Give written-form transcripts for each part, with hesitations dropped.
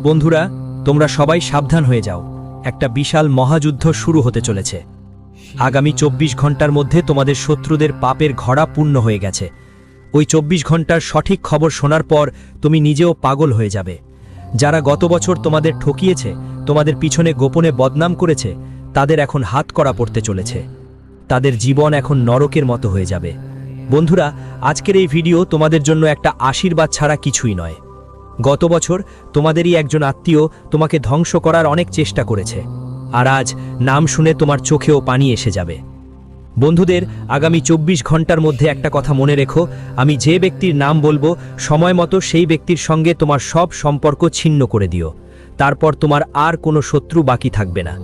বন্ধুরা, তোমরা সবাই সাবধান হয়ে যাও। একটা বিশাল মহাযুদ্ধ শুরু হতে চলেছে। আগামী 24 ঘন্টার মধ্যে তোমাদের শত্রুদের পাপের ঘড়া পূর্ণ হয়ে গেছে। ওই 24 ঘন্টার সঠিক খবর শোনার পর তুমি নিজেও পাগল হয়ে যাবে। যারা গত বছর তোমাদের ঠকিয়েছে, তোমাদের পিছনে গোপনে বদনাম করেছে, তাদের এখন হাতকড়া পড়তে চলেছে। তাদের জীবন এখন নরকের মতো হয়ে যাবে। বন্ধুরা, আজকের এই ভিডিও তোমাদের জন্য একটা আশীর্বাদ ছাড়া কিছুই নয়। গত বছর তোমাদেরই একজন আত্মীয় তোমাকে ধ্বংস করার অনেক চেষ্টা করেছে, আর আজ নাম শুনে তোমার চোখেও পানি এসে যাবে। বন্ধুদের, আগামী 24 ঘন্টার মধ্যে একটা কথা মনে রেখো, আমি যে ব্যক্তির নাম বলবো সময় মতো সেই ব্যক্তির সঙ্গে তোমার সব সম্পর্ক ছিন্ন করে দিও। তারপর তোমার আর কোনো শত্রু বাকি থাকবে না।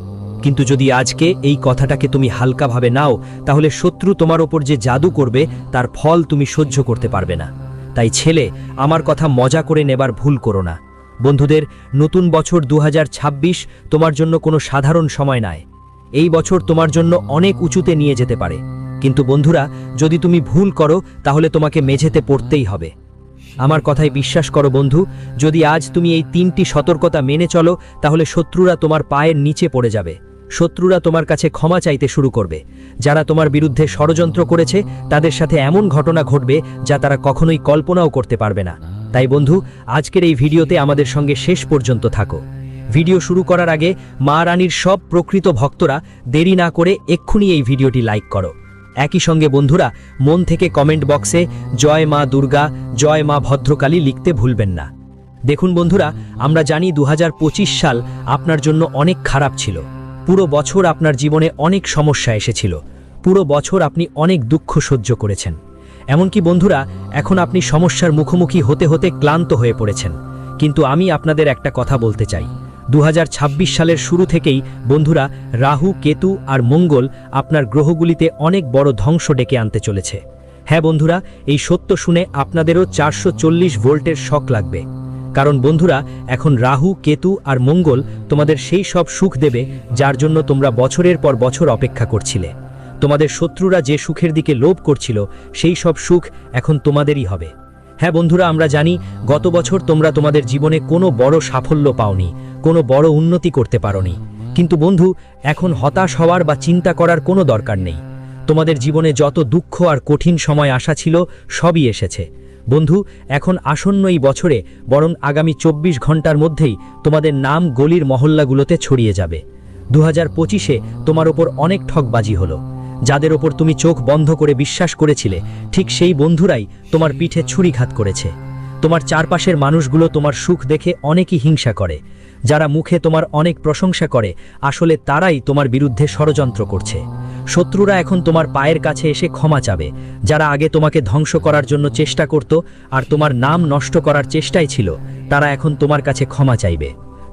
কিন্তু যদি আজকে এই কথাটাকে তুমি হালকাভাবে নাও, তাহলে শত্রু তোমার ওপর যে জাদু করবে তার ফল তুমি সহ্য করতে পারবে না। তাই ছেলে, আমার কথা মজা করে নেবার ভুল করো না। বন্ধুদের, নতুন বছর 2026 তোমার জন্য কোনো সাধারণ সময় নয়। এই বছর তোমার জন্য অনেক উঁচুতে নিয়ে যেতে পারে। কিন্তু বন্ধুরা, যদি তুমি ভুল করো তাহলে তোমাকে মেঝেতে পড়তেই হবে। আমার কথায় বিশ্বাস করো বন্ধু, যদি আজ তুমি এই 3টি সতর্কতা মেনে চলো, তাহলে শত্রুরা তোমার পায়ের নিচে পড়ে যাবে। শত্রুরা তোমার কাছে ক্ষমা চাইতে শুরু করবে। যারা তোমার বিরুদ্ধে ষড়যন্ত্র করেছে তাদের সাথে এমন ঘটনা ঘটবে যা তারা কখনোই কল্পনাও করতে পারবে না। তাই বন্ধু, আজকের এই ভিডিওতে আমাদের সঙ্গে শেষ পর্যন্ত থাকো। ভিডিও শুরু করার আগে মা রানীর সব প্রকৃত ভক্তরা দেরি না করে এক্ষুনি এই ভিডিওটি লাইক করো। একই সঙ্গে বন্ধুরা, মন থেকে কমেন্ট বক্সে জয় মা দুর্গা, জয় মা ভদ্রকালী লিখতে ভুলবেন না। দেখুন বন্ধুরা, আমরা জানি 2025 সাল আপনার জন্য অনেক খারাপ ছিল। পুরো বছর আপনার জীবনে অনেক সমস্যা এসেছিল। পুরো বছর আপনি অনেক দুঃখ সহ্য করেছেন। এমনকি বন্ধুরা, এখন আপনি সমস্যার মুখোমুখি হতে হতে ক্লান্ত হয়ে পড়েছেন। কিন্তু আমি আপনাদের একটা কথা বলতে চাই, 2026 সালের শুরু থেকেই বন্ধুরা, রাহু, কেতু আর মঙ্গল আপনার গ্রহগুলিতে অনেক বড় ধ্বংস ডেকে আনতে চলেছে। হ্যাঁ বন্ধুরা, এই সত্য শুনে আপনাদেরও 440 ভোল্টের শক লাগবে। কারণ বন্ধুরা, এখন রাহু, কেতু আর মঙ্গল তোমাদের সেই সব সুখ দেবে যার জন্য তোমরা বছরের পর বছর অপেক্ষা করছিলে। তোমাদের শত্রুরা যে সুখের দিকে লোভ করছিল, সেই সব সুখ এখন তোমাদেরই হবে। হ্যাঁ বন্ধুরা, আমরা জানি গত বছর তোমরা তোমাদের জীবনে কোনো বড় সাফল্য পাওনি, কোনো বড় উন্নতি করতে পারোনি। কিন্তু বন্ধু, এখন হতাশ হওয়ার বা চিন্তা করার কোনো দরকার নেই। তোমাদের জীবনে যত দুঃখ আর কঠিন সময় আসা ছিল সবই এসেছে। বন্ধু, এখন আসন্ন এই বছরে বরং আগামী 24 ঘন্টার মধ্যেই তোমাদের নাম গলির মহল্লাগুলোতে ছড়িয়ে যাবে। 2025-এ তোমার ওপর অনেক ঠকবাজি হলো। যাদের ওপর তুমি চোখ বন্ধ করে বিশ্বাস করেছিলে, ঠিক সেই বন্ধুরাই তোমার পিঠে ছুরিঘাত করেছে। তোমার চারপাশের মানুষগুলো তোমার সুখ দেখে অনেকই হিংসা করে। যারা মুখে তোমার অনেক প্রশংসা করে, আসলে তারাই তোমার বিরুদ্ধে ষড়যন্ত্র করছে। শত্রুরা এখন তোমার পায়ের কাছে এসে ক্ষমা চাবে। যারা আগে তোমাকে ধ্বংস করার জন্য চেষ্টা করত আর তোমার নাম নষ্ট করার চেষ্টায় ছিল, তারা এখন তোমার কাছে ক্ষমা চাইবে।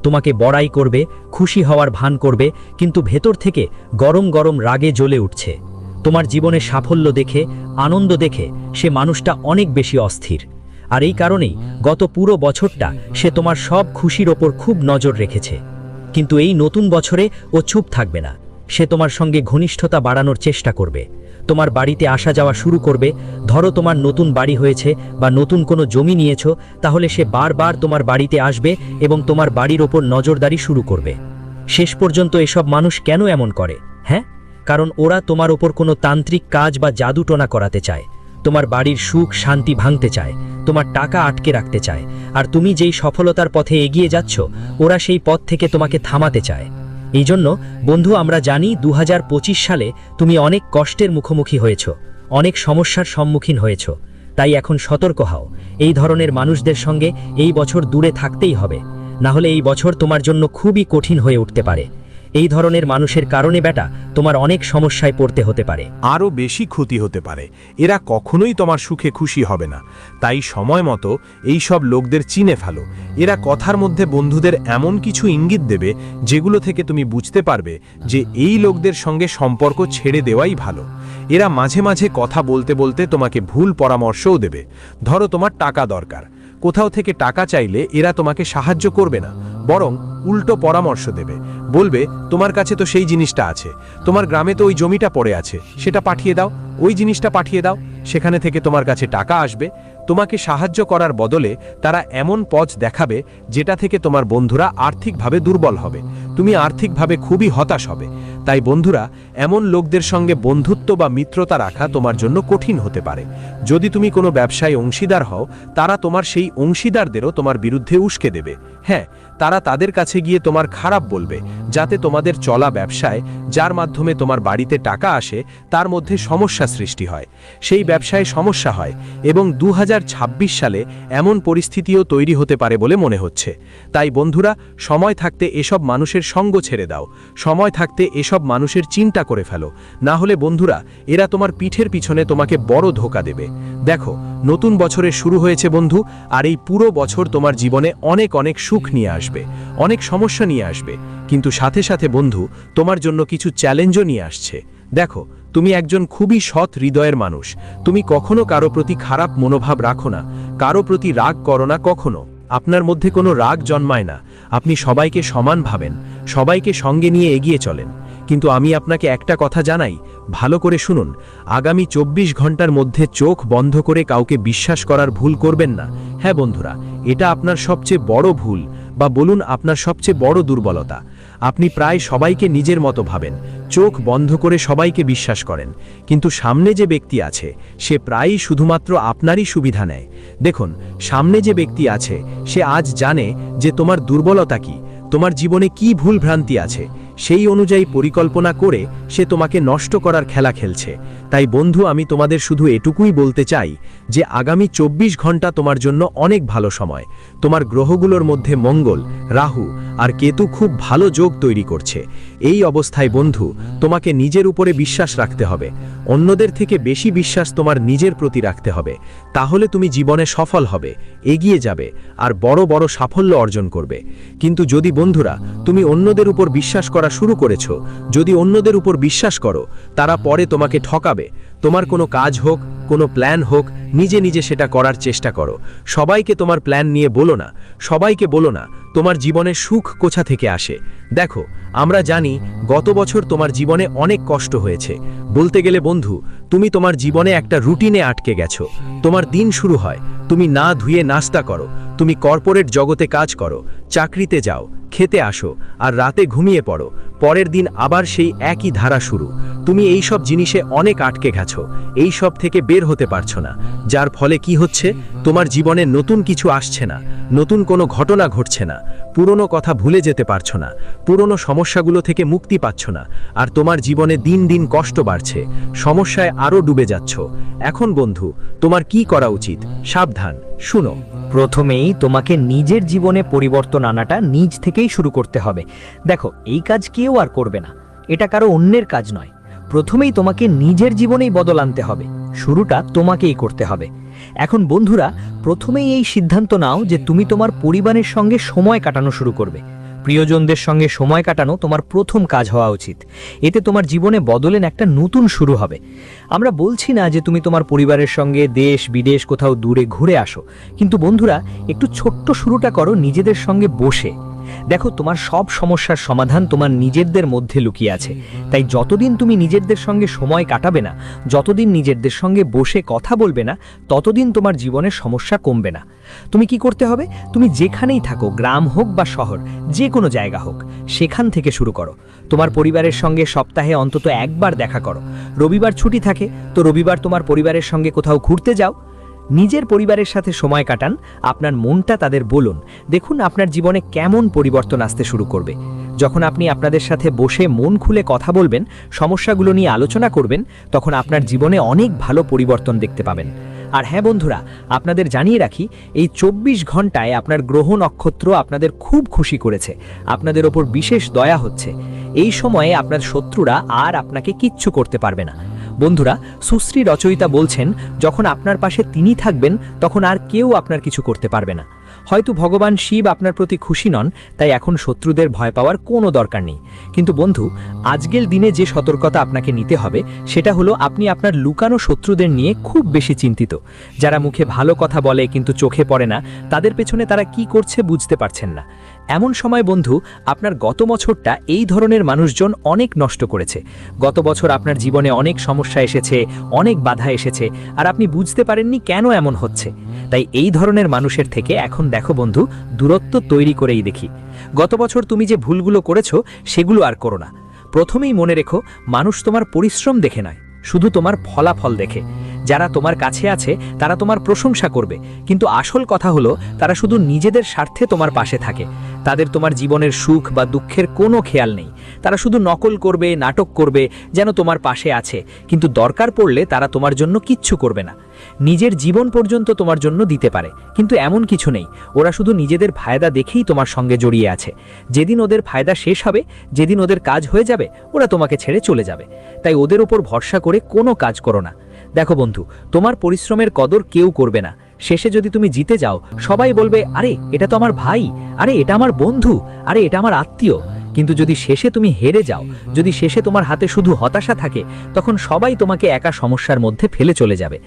তোমাকে বড়াই করবে, খুশি হওয়ার ভান করবে, কিন্তু ভেতর থেকে গরম গরম রাগে জ্বলে উঠছে। তোমার জীবনে সাফল্য দেখে, আনন্দ দেখে সে মানুষটা অনেক বেশি অস্থির। আর এই কারণেই গত পুরো বছরটা সে তোমার সব খুশির ওপর খুব নজর রেখেছে। কিন্তু এই নতুন বছরে ও চুপ থাকবে না। সে তোমার সঙ্গে ঘনিষ্ঠতা বাড়ানোর চেষ্টা করবে। তোমার বাড়িতে আসা যাওয়া শুরু করবে। ধরো তোমার নতুন বাড়ি হয়েছে বা নতুন কোনো জমি নিয়েছো, তাহলে সে বারবার তোমার বাড়িতে আসবে এবং তোমার বাড়ির ওপর নজরদারি শুরু করবে। শেষ পর্যন্ত এসব মানুষ কেন এমন করে? হ্যাঁ, কারণ ওরা তোমার ওপর কোনো তান্ত্রিক কাজ বা জাদুটোনা করাতে চায়। তোমার বাড়ির সুখ শান্তি ভাঙতে চায়, তোমার টাকা আটকে রাখতে চায়। আর তুমি যেই সফলতার পথে এগিয়ে যাচ্ছ, ওরা সেই পথ থেকে তোমাকে থামাতে চায়। এই জন্য বন্ধু, আমরা জানি 2025 সালে তুমি অনেক কষ্টের মুখোমুখি হয়েছ, অনেক সমস্যার সম্মুখীন হয়েছ। তাই এখন সতর্ক হও। এই ধরনের মানুষদের সঙ্গে এই বছর দূরে থাকতেই হবে, না হলে এই বছর তোমার জন্য খুবই কঠিন হয়ে উঠতে পারে। এই ধরনের মানুষের কারণে বেটা তোমার অনেক সমস্যায় পড়তে হতে পারে, আরও বেশি ক্ষতি হতে পারে। এরা কখনোই তোমার সুখে খুশি হবে না। তাই সময় মতো এই সব লোকদের চিনে ফেলো। এরা কথার মধ্যে বন্ধুদের এমন কিছু ইঙ্গিত দেবে যেগুলো থেকে তুমি বুঝতে পারবে যে এই লোকদের সঙ্গে সম্পর্ক ছেড়ে দেওয়াই ভালো। এরা মাঝে মাঝে কথা বলতে বলতে তোমাকে ভুল পরামর্শও দেবে। ধরো তোমার টাকা দরকার, কোথাও থেকে টাকা চাইলে এরা তোমাকে সাহায্য করবে না, বরং উল্টো পরামর্শ দেবে। বলবে, তোমার কাছে তো সেই জিনিসটা আছে, তোমার গ্রামে তো ওই জমিটা পড়ে আছে, সেটা পাঠিয়ে দাও, ওই জিনিসটা পাঠিয়ে দাও, সেখানে থেকে তোমার কাছে টাকা আসবে। তোমাকে সাহায্য করার বদলে তারা এমন পথ দেখাবে যেটা থেকে তোমার বন্ধুরা আর্থিকভাবে দুর্বল হবে, তুমি আর্থিকভাবে খুবই হতাশ হবে। তাই বন্ধুরা, এমন লোকদের সঙ্গে বন্ধুত্ব বা মিত্রতা রাখা তোমার জন্য কঠিন হতে পারে। যদি তুমি কোনো ব্যবসায় অংশীদার হও, তারা তোমার সেই অংশীদারদেরও তোমার বিরুদ্ধে উস্কে দেবে। হ্যাঁ, তারা তাদের কাছে গিয়ে তোমার খারাপ বলবে, যাতে তোমাদের চলা ব্যবসায়, যার মাধ্যমে তোমার বাড়িতে টাকা আসে, তার মধ্যে সমস্যা সৃষ্টি হয়, সেই ব্যবসায় সমস্যা হয়, এবং 2026 সালে এমন পরিস্থিতিও তৈরি হতে পারে বলে মনে হচ্ছে। তাই বন্ধুরা, সময় থাকতে এসব মানুষের সঙ্গ ছেড়ে দাও, সময় থাকতে এসব মানুষের চিন্তা করে ফেলো, না হলে বন্ধুরা, এরা তোমার পিঠের পিছনে তোমাকে বড় ধোঁকা দেবে। দেখো, নতুন বছরের শুরু হয়েছে বন্ধু, আর এই পুরো বছর তোমার জীবনে অনেক অনেক সুখ নিয়ে আসবে, অনেক সমস্যা নিয়ে আসবে, কিন্তু সাথে সাথে বন্ধু, তোমার জন্য কিছু চ্যালেঞ্জও নিয়ে আসছে। দেখো, তুমি একজন খুবই সৎ হৃদয়ের মানুষ, তুমি কখনো কারো প্রতি খারাপ মনোভাব রাখো না, কারো প্রতি রাগ করো না কখনো, আপনার মধ্যে কোনো রাগ জন্মায় না, আপনি সবাইকে সমান ভাবেন, সবাইকে সঙ্গে নিয়ে এগিয়ে চলেন। কিন্তু আমি আপনাকে একটা কথা জানাই, ভালো করে শুনুন, আগামী 24 ঘন্টার মধ্যে চোখ বন্ধ করে কাউকে বিশ্বাস করার ভুল করবেন না। হ্যাঁ বন্ধুরা, এটা আপনার সবচেয়ে বড় ভুল, বা বলুন আপনার সবচেয়ে বড় দুর্বলতা। আপনি প্রায় সবাইকে নিজের মতো ভাবেন, চোখ বন্ধ করে সবাইকে বিশ্বাস করেন, কিন্তু সামনে যে ব্যক্তি আছে সে প্রায়ই শুধুমাত্র আপনারই সুবিধা নেয়। দেখুন, সামনে যে ব্যক্তি আছে সে আজ জানে যে তোমার দুর্বলতা কি, তোমার জীবনে কি ভুল ভ্রান্তি আছে, সেই অনুযায়ী পরিকল্পনা করে সে তোমাকে নষ্ট করার খেলা খেলছে। তাই বন্ধু, আমি তোমাদের শুধু এটুকুই বলতে চাই যে আগামী 24 ঘন্টা তোমার জন্য অনেক ভালো সময়। তোমার গ্রহগুলোর মধ্যে মঙ্গল, রাহু আর কেতু খুব ভালো যোগ তৈরি করছে। এই অবস্থায় বন্ধু, তোমাকে নিজের উপরে বিশ্বাস রাখতে হবে, অন্যদের থেকে বেশি বিশ্বাস তোমার নিজের প্রতি রাখতে হবে। তাহলে তুমি জীবনে সফল হবে, এগিয়ে যাবে আর বড় বড় সাফল্য অর্জন করবে। কিন্তু যদি বন্ধুরা তুমি অন্যদের উপর বিশ্বাস করা শুরু করেছো, যদি অন্যদের উপর বিশ্বাস করো, তারা পরে তোমাকে ঠকাবে। তোমার কোনো কাজ হোক, কোনো প্ল্যান হোক, নিজে নিজে সেটা করার চেষ্টা করো। সবাইকে তোমার প্ল্যান নিয়ে বলো না, সবাইকে বলো না তোমার জীবনে সুখ কোথা থেকে আসে। দেখো, আমরা জানি গত বছর তোমার জীবনে অনেক কষ্ট হয়েছে। বলতে গেলে বন্ধু, তুমি তোমার জীবনে একটা রুটিনে আটকে গেছো। তোমার দিন শুরু হয়, তুমি না ধুয়ে নাস্তা করো, তুমি কর্পোরেট জগতে কাজ করো, চাকরিতে যাও, খেতে আসো আর রাতে ঘুমিয়ে পড়ো, পরের দিন আবার সেই একই ধারা শুরু। তুমি এই সব জিনিসে অনেক আটকে গেছো, এই সব থেকে বের হতে পারছো না, যার ফলে কি হচ্ছে, তোমার জীবনে নতুন কিছু আসছে না, নতুন কোনো ঘটনা ঘটছে না, পুরনো কথা ভুলে যেতে পারছো না, পুরনো সমস্যাগুলো থেকে মুক্তি পাচ্ছ না, আর তোমার জীবনে দিন দিন কষ্ট বাড়ছে, সমস্যায় আরও ডুবে যাচ্ছ। এখন বন্ধু, তোমার কি করা উচিত? সাবধান, শুনো। প্রথমেই তোমাকে নিজের জীবনে পরিবর্তন আনাটা নিজ থেকেই শুরু করতে হবে। দেখো, এই কাজ কেউ আর করবে না, এটা কারো অন্যের কাজ নয়। প্রথমেই তোমাকে নিজের জীবনেই বদল আনতে হবে, শুরুটা তোমাকেই করতে হবে। এখন বন্ধুরা, প্রথমেই এই সিদ্ধান্ত নাও যে তুমি তোমার পরিবারের সঙ্গে সময় কাটানো শুরু করবে। প্রিয়জনদের সঙ্গে সময় কাটানো তোমার প্রথম কাজ হওয়া উচিত। এতে তোমার জীবনে বদলের একটা নতুন শুরু হবে। আমরা বলছি না যে তুমি তোমার পরিবারের সঙ্গে দেশ বিদেশ কোথাও দূরে ঘুরে আসো, কিন্তু বন্ধুরা, একটু ছোট্ট শুরুটা করো নিজেদের সঙ্গে বসে। দেখো, তোমার সব সমস্যার সমাধান তোমার নিজেদের মধ্যে লুকিয়ে আছে। তাই যতদিন তুমি নিজেদের সঙ্গে সময় কাটাবে না, যতদিন নিজেদের সঙ্গে বসে কথা বলবে না, ততদিন তোমার জীবনের সমস্যা কমবে না। তুমি কি করতে হবে? তুমি যেখানেই থাকো, গ্রাম হোক বা শহর, যে কোনো জায়গা হোক, সেখান থেকে শুরু করো। তোমার পরিবারের সঙ্গে সপ্তাহে অন্তত একবার দেখা করো। রবিবার ছুটি থাকে, তো রবিবার তোমার পরিবারের সঙ্গে কোথাও ঘুরতে যাও। নিজের পরিবারের সাথে সময় কাটান, আপনার মনটা তাদের বলুন। দেখুন আপনার জীবনে কেমন পরিবর্তন আসতে শুরু করবে। যখন আপনি আপনাদের সাথে বসে মন খুলে কথা বলবেন, সমস্যাগুলো নিয়ে আলোচনা করবেন, তখন আপনার জীবনে অনেক ভালো পরিবর্তন দেখতে পাবেন। আর হ্যাঁ বন্ধুরা, আপনাদের জানিয়ে রাখি, এই 24 ঘন্টায় আপনার গ্রহ নক্ষত্র আপনাদের খুব খুশি করেছে, আপনাদের ওপর বিশেষ দয়া হচ্ছে। এই সময়ে আপনার শত্রুরা আর আপনাকে কিচ্ছু করতে পারবে না। বন্ধুরা, সুশ্রী রচয়িতা বলছেন, যখন আপনার পাশে তিনি থাকবেন, তখন আর কেউ আপনার কিছু করতে পারবে না। হয়তো ভগবান শিব আপনার প্রতি খুশি নন, তাই এখন শত্রুদের ভয় পাওয়ার কোনো দরকার নেই। কিন্তু বন্ধু, আজকের দিনে যে সতর্কতা আপনাকে নিতে হবে, সেটা হলো আপনি আপনার লুকানো শত্রুদের নিয়ে খুব বেশি চিন্তিত। যারা মুখে ভালো কথা বলে কিন্তু চোখে পড়ে না, তাদের পেছনে তারা কি করছে বুঝতে পারছেন না। এমন সময় বন্ধু, আপনার গত বছরটা এই ধরনের মানুষজন অনেক নষ্ট করেছে। গত বছর আপনার জীবনে অনেক সমস্যা এসেছে, অনেক বাধা এসেছে, আর আপনি বুঝতে পারেননি কেন এমন হচ্ছে। তাই এই ধরনের মানুষের থেকে এখন দেখো বন্ধু, দূরত্ব তৈরি করেই দেখি। গত বছর তুমি যে ভুলগুলো করেছো সেগুলো আর করো না। প্রথমেই মনে রেখো, মানুষ তোমার পরিশ্রম দেখে নয়, শুধু তোমার ফলাফল দেখে। যারা তোমার কাছে আছে তারা তোমার প্রশংসা করবে, কিন্তু আসল কথা হলো তারা শুধু নিজেদের স্বার্থে তোমার পাশে থাকে। তাদের তোমার জীবনের সুখ বা দুঃখের কোনো খেয়াল নেই। তারা শুধু নকল করবে, নাটক করবে যেন তোমার পাশে আছে, কিন্তু দরকার পড়লে তারা তোমার জন্য কিচ্ছু করবে না। নিজের জীবন পর্যন্ত তোমার জন্য দিতে পারে, কিন্তু এমন কিছু নেই। ওরা শুধু নিজেদের ফায়দা দেখেই তোমার সঙ্গে জড়িয়ে আছে। যেদিন ওদের ফায়দা শেষ হবে, যেদিন ওদের কাজ হয়ে যাবে, ওরা তোমাকে ছেড়ে চলে যাবে। তাই ওদের ওপর ভরসা করে কোনো কাজ করো না। দেখো বন্ধু, তোমার পরিশ্রমের কদর কেউ করবে না। শেষে যদি তুমি জিতে যাও, সবাই বলবে, আরে এটা তো আমার ভাই, আরে এটা আমার বন্ধু, আরে এটা আমার আত্মীয়। কিন্তু যদি শেষে তুমি হেরে যাও, যদি শেষে তোমার হাতে শুধু হতাশা থাকে, তখন সবাই তোমাকে একা সমস্যার মধ্যে ফেলে চলে যাবে।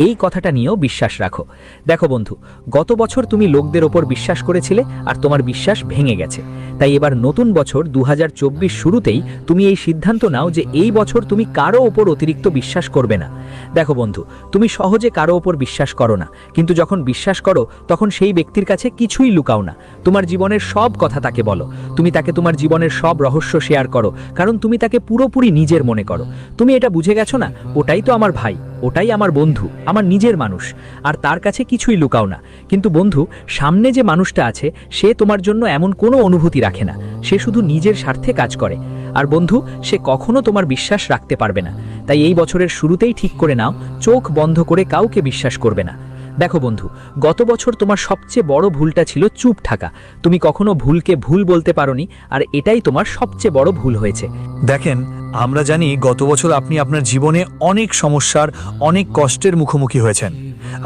এই কথাটা নিয়েও বিশ্বাস রাখো। দেখো বন্ধু, গত বছর তুমি লোকদের ওপর বিশ্বাস করেছিলে আর তোমার বিশ্বাস ভেঙে গেছে। তাই এবার নতুন বছর 2024 শুরুতেই তুমি এই সিদ্ধান্ত নাও যে এই বছর তুমি কারো ওপর অতিরিক্ত বিশ্বাস করবে না। দেখো বন্ধু, তুমি সহজে কারো ওপর বিশ্বাস করো না, কিন্তু যখন বিশ্বাস করো তখন সেই ব্যক্তির কাছে কিছুই লুকাও না। তোমার জীবনের সব কথা তাকে বলো। তুমি তাকে তোমার জীবনের সব রহস্য শেয়ার করো, কারণ তুমি তাকে পুরোপুরি নিজের মনে করো। তুমি এটা বুঝে গেছো না, ওটাই তো আমার ভাই, ওটাই আমার বন্ধু, আমার নিজের মানুষ, আর তার কাছে কিছুই লুকাও না। কিন্তু বন্ধু, সামনে যে মানুষটা আছে সে তোমার জন্য এমন কোনো অনুভূতি রাখে না। সে শুধু নিজের স্বার্থে কাজ করে। আর বন্ধু, সে কখনো তোমার বিশ্বাস রাখতে পারবে না। তাই এই বছরের শুরুতেই ঠিক করে নাও, চোখ বন্ধ করে কাউকে বিশ্বাস করবে না। দেখো বন্ধু, গত বছর তোমার সবচেয়ে বড় ভুলটা ছিল চুপ থাকা। তুমি কখনো ভুলকে ভুল বলতে পারোনি, আর এটাই তোমার সবচেয়ে বড় ভুল হয়েছে। দেখেন, আমরা জানি গত বছর আপনি আপনার জীবনে অনেক সমস্যার, অনেক কষ্টের মুখোমুখি হয়েছেন।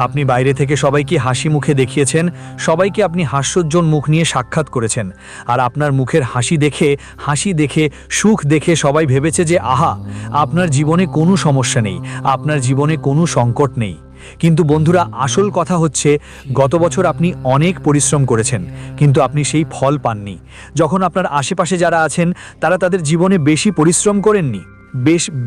আপনি বাইরে থেকে সবাইকে হাসি মুখে দেখিয়েছেন, সবাইকে আপনি হাস্যোজ্জ্বল মুখ নিয়ে সাক্ষাৎ করেছেন। আর আপনার মুখের হাসি দেখে সুখ দেখে সবাই ভেবেছে যে আহা, আপনার জীবনে কোনো সমস্যা নেই, আপনার জীবনে কোনো সংকট নেই। কিন্তু বন্ধুরা, আসল কথা হচ্ছে গত বছর আপনি অনেক পরিশ্রম করেছেন, কিন্তু আপনি সেই ফল পাননি। যখন আপনার আশেপাশে যারা আছেন তারা তাদের জীবনে বেশি পরিশ্রম করেননি,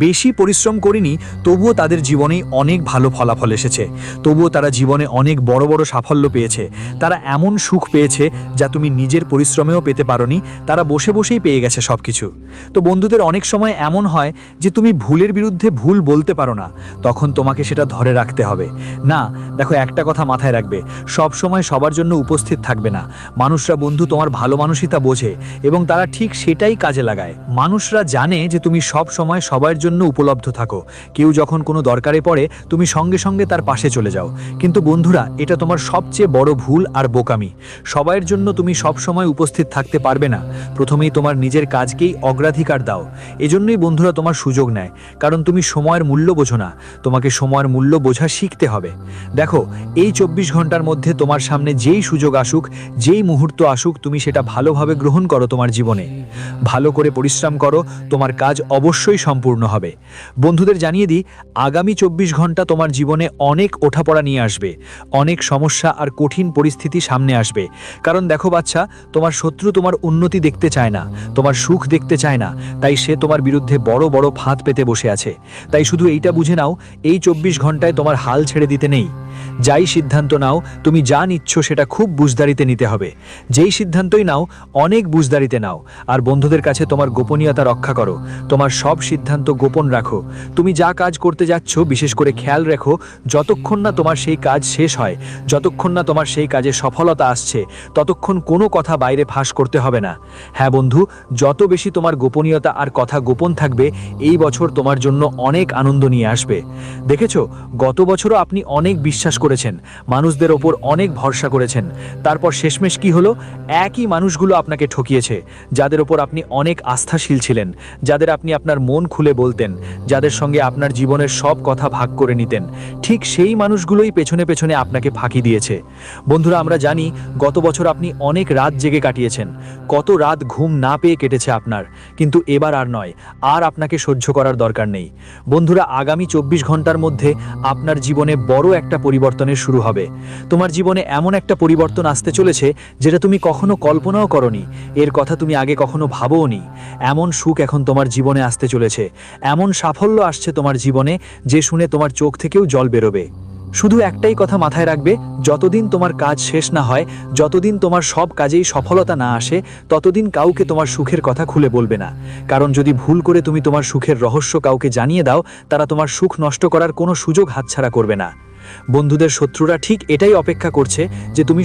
বেশি পরিশ্রম করেনি, তবুও তাদের জীবনেই অনেক ভালো ফলাফল এসেছে। তবুও তারা জীবনে অনেক বড় বড় সাফল্য পেয়েছে। তারা এমন সুখ পেয়েছে যা তুমি নিজের পরিশ্রমেও পেতে পারোনি। তারা বসে বসেই পেয়ে গেছে সব কিছু। তো বন্ধুদের, অনেক সময় এমন হয় যে তুমি ভুলের বিরুদ্ধে ভুল বলতে পারো না, তখন তোমাকে সেটা ধরে রাখতে হবে। না, দেখো, একটা কথা মাথায় রাখবে, সব সময় সবার জন্য উপস্থিত থাকবে না। মানুষরা বন্ধু তোমার ভালো মানসিকতা বোঝে এবং তারা ঠিক সেটাই কাজে লাগায়। মানুষরা জানে যে তুমি সব সময় সবার জন্য উপলব্ধ থাকো। কেউ যখন কোনো দরকারে পড়ে তুমি সঙ্গে সঙ্গে তার পাশে চলে যাও। কিন্তু বন্ধুরা, এটা তোমার সবচেয়ে বড় ভুল আর বোকামি। সবার জন্য তুমি সব সময় উপস্থিত থাকতে পারবে না। প্রথমেই তোমার নিজের কাজকেই অগ্রাধিকার দাও। এজন্যই বন্ধুরা তোমার সুযোগ নেয়, কারণ তুমি সময়ের মূল্য বোঝো না। তোমাকে সময়ের মূল্য বোঝা শিখতে হবে। দেখো, এই 24 ঘন্টার মধ্যে তোমার সামনে যেই সুযোগ আসুক, যেই মুহূর্ত আসুক, তুমি সেটা ভালোভাবে গ্রহণ করো। তোমার জীবনে ভালো করে পরিশ্রম করো, তোমার কাজ অবশ্যই সম্পূর্ণ হবে। বন্ধুদের জানিয়ে দিই, আগামী 24 ঘন্টা তোমার জীবনে অনেক ওঠাপড়া নিয়ে আসবে, অনেক সমস্যা আর কঠিন পরিস্থিতি সামনে আসবে। কারণ দেখো বাচ্চা, তোমার শত্রু তোমার উন্নতি দেখতে চায় না, তোমার সুখ দেখতে চায় না। তাই সে তোমার বিরুদ্ধে বড় বড় ফাঁদ পেতে বসে আছে। তাই শুধু এইটা বুঝে নাও, এই 24 ঘন্টায় তোমার হাল ছেড়ে দিতে নেই। যাই সিদ্ধান্ত নাও, তুমি যা নিচ্ছ সেটা খুব বুঝদারিতে নিতে হবে। যেই সিদ্ধান্তই নাও, অনেক বুঝদারিতে নাও। আর বন্ধুদের কাছে তোমার গোপনীয়তা রক্ষা করো। তোমার সব সিদ্ধান্ত গোপন রাখো। তুমি যা কাজ করতে যাচ্ছ, বিশেষ করে খেয়াল রেখো, যতক্ষণ না তোমার সেই কাজ শেষ হয়, যতক্ষণ না তোমার সেই কাজে সফলতা আসছে, ততক্ষণ কোনো কথা বাইরে ফাঁস করতে হবে না। হ্যাঁ বন্ধু, যত বেশি তোমার গোপনীয়তা আর কথা গোপন থাকবে, এই বছর তোমার জন্য অনেক আনন্দ নিয়ে আসবে। দেখেছো, গত বছরও আপনি অনেক বিশ্বাস করেছেন, মানুষদের ওপর অনেক ভরসা করেছেন। তারপর শেষমেশ কি হলো? একই মানুষগুলো আপনাকে ঠকিয়েছে, যাদের ওপর আপনি অনেক আস্থাশীল ছিলেন, যাদের আপনি আপনার মন মন খুলে বলতেন, যাদের সঙ্গে আপনার জীবনের সব কথা ভাগ করে নিতেন, ঠিক সেই মানুষগুলোই পেছনে পেছনে আপনাকে ফাঁকি দিয়েছে। বন্ধুরা, আমরা জানি গত বছর আপনি অনেক রাত জেগে কাটিয়েছেন, কত রাত ঘুম না পেয়ে কেটেছে আপনার, কিন্তু এবার আর নয়, আর আপনাকে সহ্য করার দরকার নেই। বন্ধুরা, আগামী 24 ঘন্টার মধ্যে আপনার জীবনে বড় একটা পরিবর্তনের শুরু হবে। তোমার জীবনে এমন একটা পরিবর্তন আসতে চলেছে যেটা তুমি কখনো কল্পনাও করনি, এর কথা তুমি আগে কখনো ভাবোওনি। এমন সুখ এখন তোমার জীবনে আসতে চলেছে, এমন সাফল্য আসছে তোমার জীবনে যে শুনে তোমার চোখ থেকেও জল বেরোবে। শুধু একটাই কথা মাথায় রাখবে, যতদিন তোমার কাজ শেষ না হয়, যতদিন তোমার সব কাজেই সফলতা না আসে, ততদিন কাউকে তোমার সুখের কথা খুলে বলবে না। কারণ যদি ভুল করে তুমি তোমার সুখের রহস্য কাউকে জানিয়ে দাও, তারা তোমার সুখ নষ্ট করার কোনো সুযোগ হাতছাড়া করবে না। বন্ধুদের শত্রুরা ঠিক এটাই অপেক্ষা করছে যে তুমি